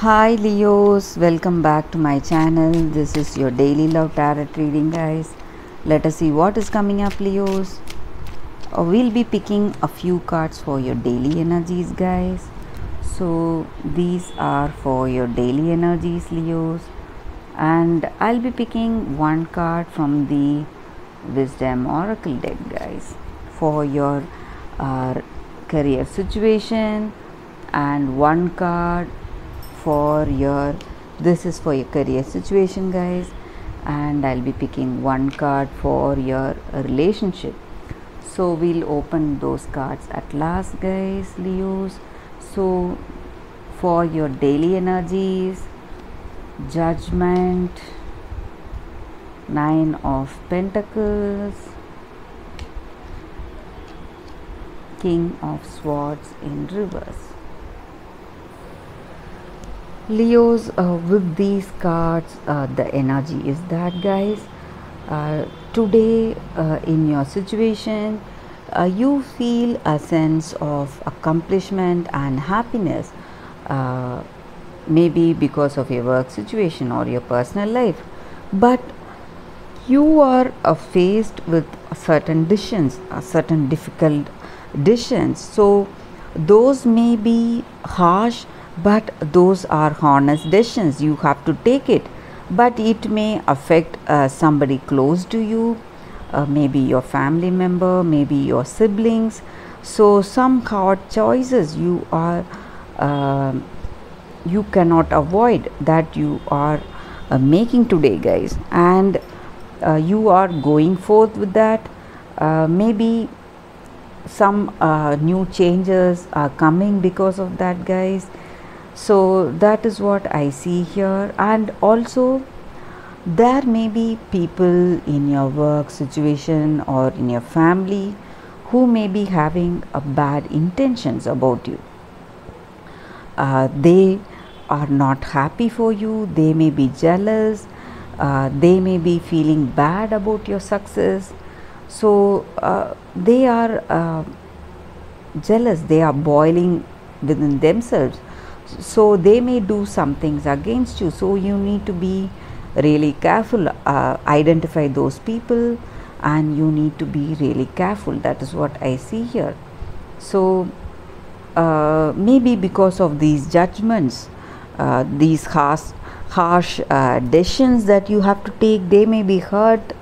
Hi Leos, welcome back to my channel. This is your daily love tarot reading, guys. Let us see what is coming up, Leos. We'll be picking a few cards for your daily energies, guys. So these are for your daily energies, Leos, and I'll be picking one card from the Wisdom Oracle deck, guys, for your career situation, and one card for your this is for your career situation, guys, and I'll be picking one card for your relationship. So we'll open those cards at last, guys, Leos. So for your daily energies, Judgment, Nine of Pentacles, King of Swords in reverse. Leos, with these cards, the energy is that, guys, today in your situation, you feel a sense of accomplishment and happiness, uh, maybe because of your work situation or your personal life, but you are faced with certain decisions, certain difficult decisions. So those may be harsh, but those are honest decisions. You have to take it, but it may affect somebody close to you, maybe your family member, maybe your siblings. So some hard choices uh, you cannot avoid, that you are making today, guys, and you are going forth with that. Maybe some new changes are coming because of that, guys. So that is what I see here. And also there may be people in your work situation or in your family who may be having a bad intentions about you. They are not happy for you, they may be jealous, they may be feeling bad about your success. So they are jealous, they are boiling within themselves, so they may do some things against you. So you need to be really careful, identify those people, and you need to be really careful. That is what I see here. So maybe because of these judgments, these harsh decisions that you have to take, they may be hurt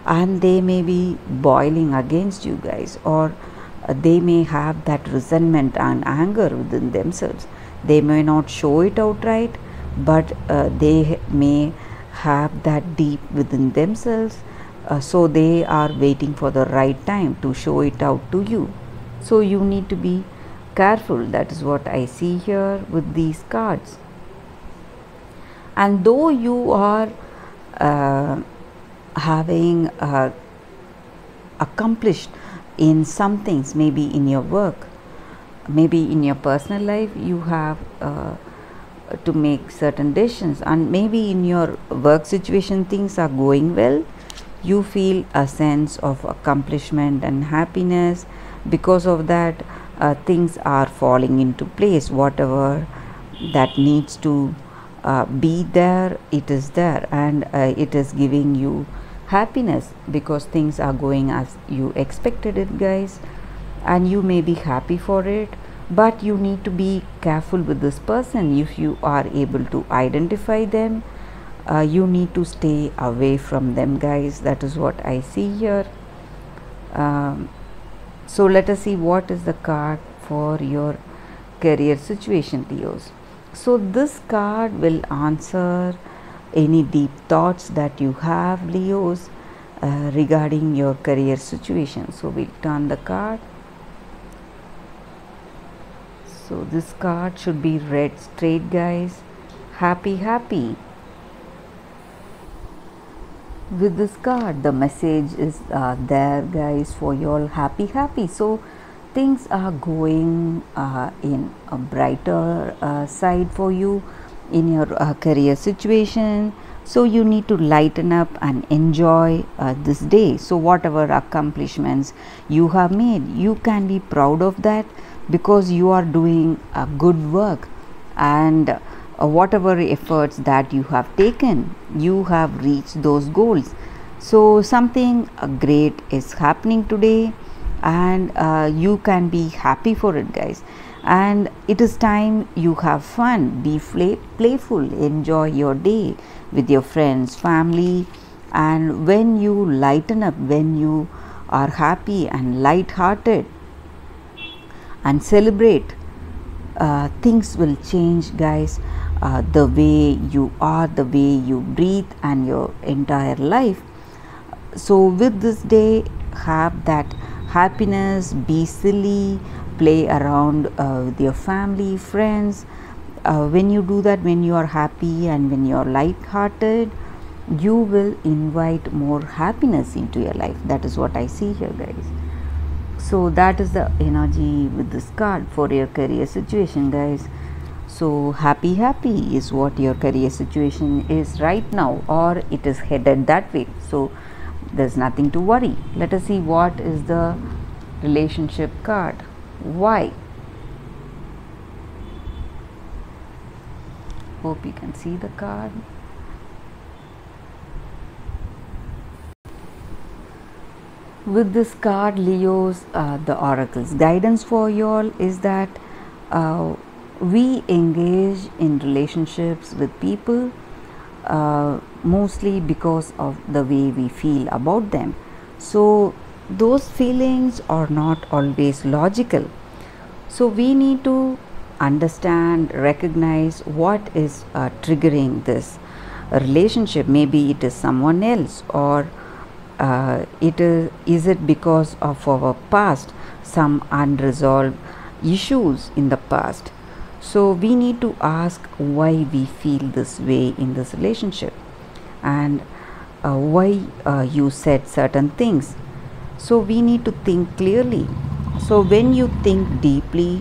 and they may be boiling against you, guys, or they may have that resentment and anger within themselves. They may not show it outright, but they may have that deep within themselves. So they are waiting for the right time to show it out to you. So you need to be careful. That is what I see here with these cards. And though you are having accomplished in some things, maybe in your work, maybe in your personal life, you have to make certain decisions, and maybe in your work situation things are going well, you feel a sense of accomplishment and happiness. Because of that, things are falling into place. Whatever that needs to be there, it is there, and it is giving you happiness because things are going as you expected it, guys, and you may be happy for it. But you need to be careful with this person. If you are able to identify them, you need to stay away from them, guys. That is what I see here. So let us see what is the card for your career situation, Leos. So this card will answer any deep thoughts that you have, Leos, regarding your career situation. So we'll turn the card. So this card should be read straight, guys. Happy, happy. With this card, the message is there, guys, for you all. Happy, happy. So things are going in a brighter side for you in your career situation. So you need to lighten up and enjoy this day. So whatever accomplishments you have made, you can be proud of that, because you are doing a good work, and whatever efforts that you have taken, you have reached those goals. So something great is happening today, and you can be happy for it, guys. And it is time you have fun, be playful, enjoy your day with your friends, family. And when you lighten up, when you are happy and light-hearted and celebrate, things will change, guys. The way you are, the way you breathe, and your entire life. So with this day, have that happiness, be silly, play around with your family, friends. When you do that, when you are happy and when you are light-hearted, you will invite more happiness into your life. That is what I see here, guys. So that is the energy with this card for your career situation, guys. So happy is what your career situation is right now, or it is headed that way. So there's nothing to worry. Let us see what is the relationship card. Why? Hope you can see the card. With this card, Leos, the oracle's guidance for you all is that we engage in relationships with people mostly because of the way we feel about them. So those feelings are not always logical. So we need to understand, recognize what is triggering this relationship. Maybe it is someone else, or is it because of our past, some unresolved issues in the past. So we need to ask why we feel this way in this relationship, and why you said certain things. So we need to think clearly. So when you think deeply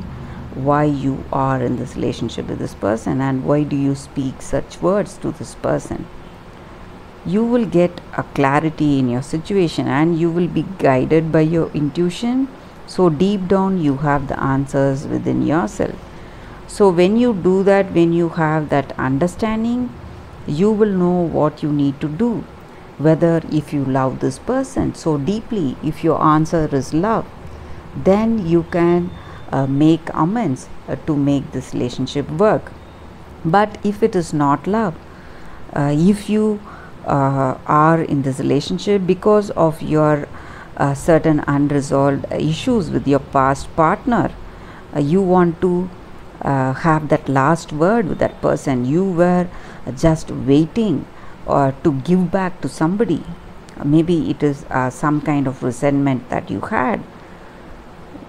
why you are in this relationship with this person, and why do you speak such words to this person, you will get a clarity in your situation, and you will be guided by your intuition. So deep down you have the answers within yourself. So when you do that, when you have that understanding, you will know what you need to do. Whether if you love this person so deeply, if your answer is love, then you can make amends to make this relationship work. But if it is not love, if you are in this relationship because of your certain unresolved issues with your past partner, you want to have that last word with that person. You were just waiting to give back to somebody. Maybe it is some kind of resentment that you had.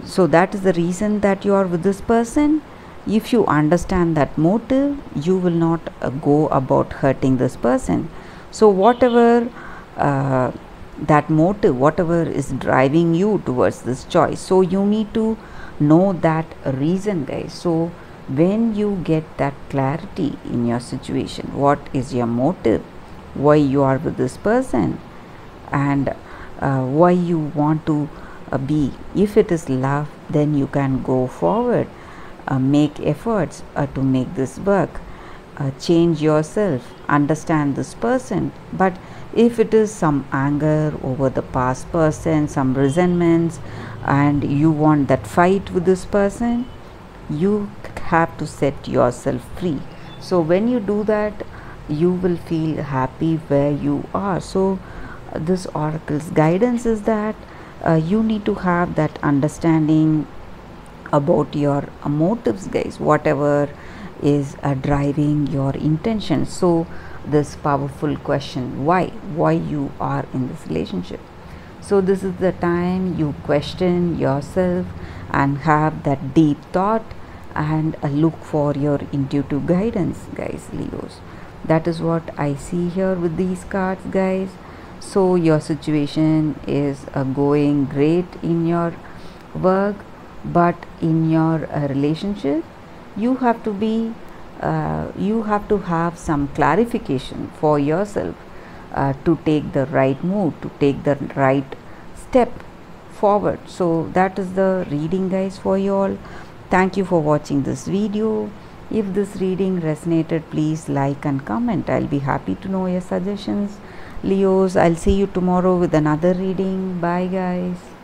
So that is the reason that you are with this person. If you understand that motive, you will not go about hurting this person. So whatever that motive, whatever is driving you towards this choice, so you need to know that reason, guys. So when you get that clarity in your situation, what is your motive, why you are with this person, and why you want to be. If it is love, then you can go forward, make efforts to make this work, change yourself, understand this person. But if it is some anger over the past person, some resentments, and you want that fight with this person, you have to set yourself free. So when you do that, you will feel happy where you are. So this oracle's guidance is that you need to have that understanding about your motives, guys, whatever is driving your intention. So this powerful question, why you are in this relationship. So this is the time you question yourself and have that deep thought, and look for your intuitive guidance, guys, Leos. That is what I see here with these cards, guys. So your situation is going great in your work, but in your relationship, you have to be you have to have some clarification for yourself to take the right move, to take the right step forward. So that is the reading, guys, for you all. Thank you for watching this video. If this reading resonated, please like and comment. I'll be happy to know your suggestions. Leos, I'll see you tomorrow with another reading. Bye, guys.